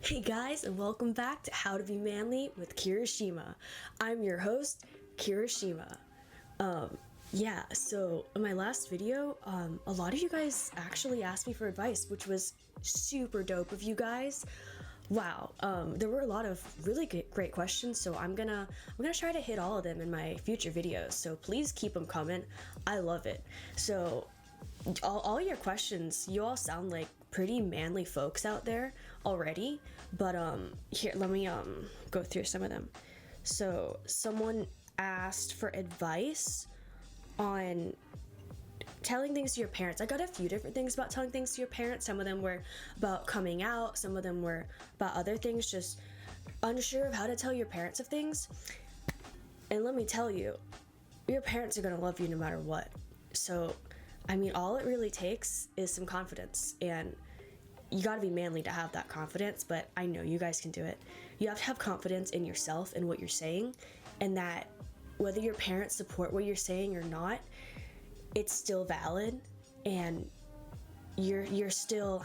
Hey guys, and welcome back to How to Be Manly with Kirishima. I'm your host, Kirishima. So in my last video, a lot of you guys actually asked me for advice, which was super dope of you guys. Wow, there were a lot of really great questions, so I'm gonna try to hit all of them in my future videos. So please keep them coming. I love it. So all your questions, you all sound like pretty manly folks out there already, but here, let me go through some of them. So someone asked for advice on telling things to your parents. I got a few different things about telling things to your parents. Some of them were about coming out, some of them were about other things, just unsure of how to tell your parents of things. And let me tell you, your parents are gonna love you no matter what. So I mean, all it really takes is some confidence, and you gotta be manly to have that confidence, but I know you guys can do it. You have to have confidence in yourself and what you're saying, and that whether your parents support what you're saying or not, it's still valid, and you're still,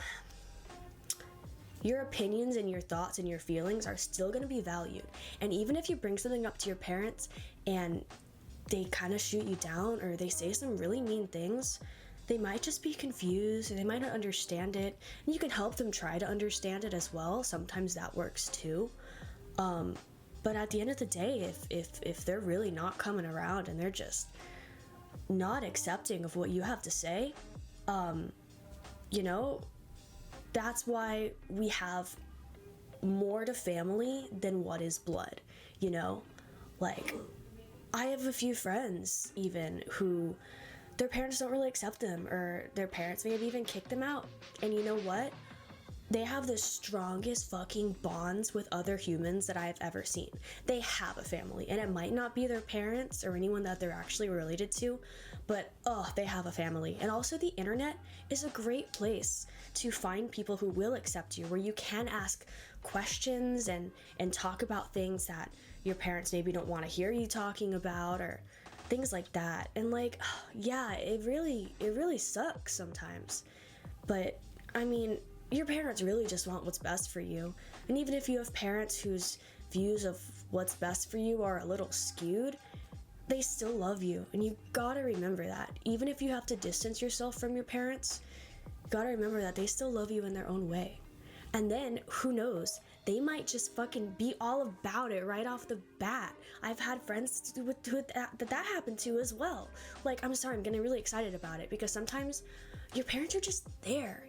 your opinions and your thoughts and your feelings are still gonna be valued. And even if you bring something up to your parents and they kind of shoot you down, or they say some really mean things, they might just be confused, or they might not understand it, and you can help them try to understand it as well. Sometimes that works too. But at the end of the day, if they're really not coming around and they're just not accepting of what you have to say, that's why we have more to family than what is blood, like I have a few friends even who their parents don't really accept them, or their parents may have even kicked them out. And you know what? They have the strongest fucking bonds with other humans that I have ever seen. They have a family, and it might not be their parents or anyone that they're actually related to, but they have a family. And also the internet is a great place to find people who will accept you, where you can ask questions and talk about things that your parents maybe don't want to hear you talking about, or things like that. And it really sucks sometimes. But I mean, your parents really just want what's best for you. And even if you have parents whose views of what's best for you are a little skewed, they still love you. And you gotta remember that. Even if you have to distance yourself from your parents, you gotta remember that they still love you in their own way. And then, who knows, they might just fucking be all about it right off the bat. I've had friends that happened to as well. I'm getting really excited about it, because sometimes your parents are just there,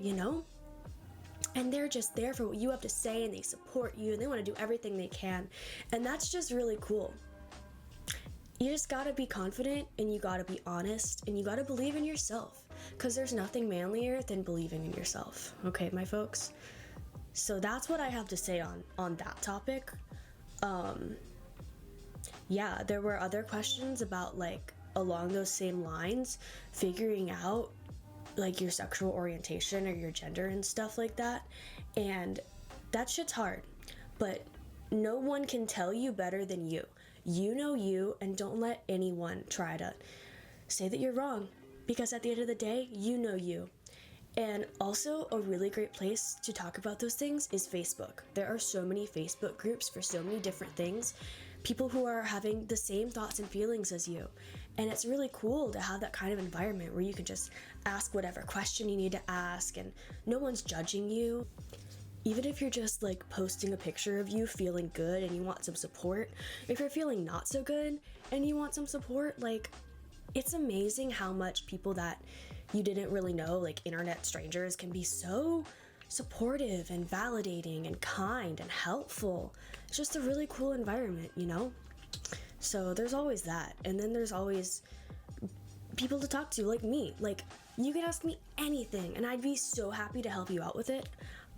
And they're just there for what you have to say, and they support you, and they want to do everything they can. And that's just really cool. You just gotta be confident, and you gotta be honest, and you gotta believe in yourself, because there's nothing manlier than believing in yourself. Okay, my folks? So that's what I have to say on that topic. There were other questions about along those same lines, figuring out your sexual orientation or your gender and stuff like that. And that shit's hard, but no one can tell you better than you. You know you, and don't let anyone try to say that you're wrong, because at the end of the day, you know you. And also, a really great place to talk about those things is Facebook. There are so many Facebook groups for so many different things, people who are having the same thoughts and feelings as you. And it's really cool to have that kind of environment where you can just ask whatever question you need to ask, and no one's judging you. Even if you're just posting a picture of you feeling good and you want some support, if you're feeling not so good and you want some support, it's amazing how much people that you didn't really know, internet strangers, can be so supportive and validating and kind and helpful. It's just a really cool environment, So there's always that. And then there's always people to talk to, like me. You can ask me anything, and I'd be so happy to help you out with it.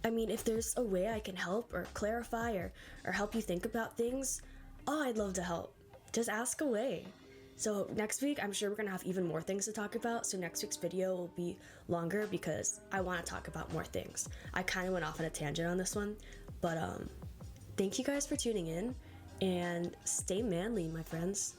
I mean, if there's a way I can help or clarify or help you think about things, I'd love to help. Just ask away. So next week, I'm sure we're gonna have even more things to talk about. So next week's video will be longer, because I wanna talk about more things. I kind of went off on a tangent on this one, but thank you guys for tuning in, and stay manly, my friends.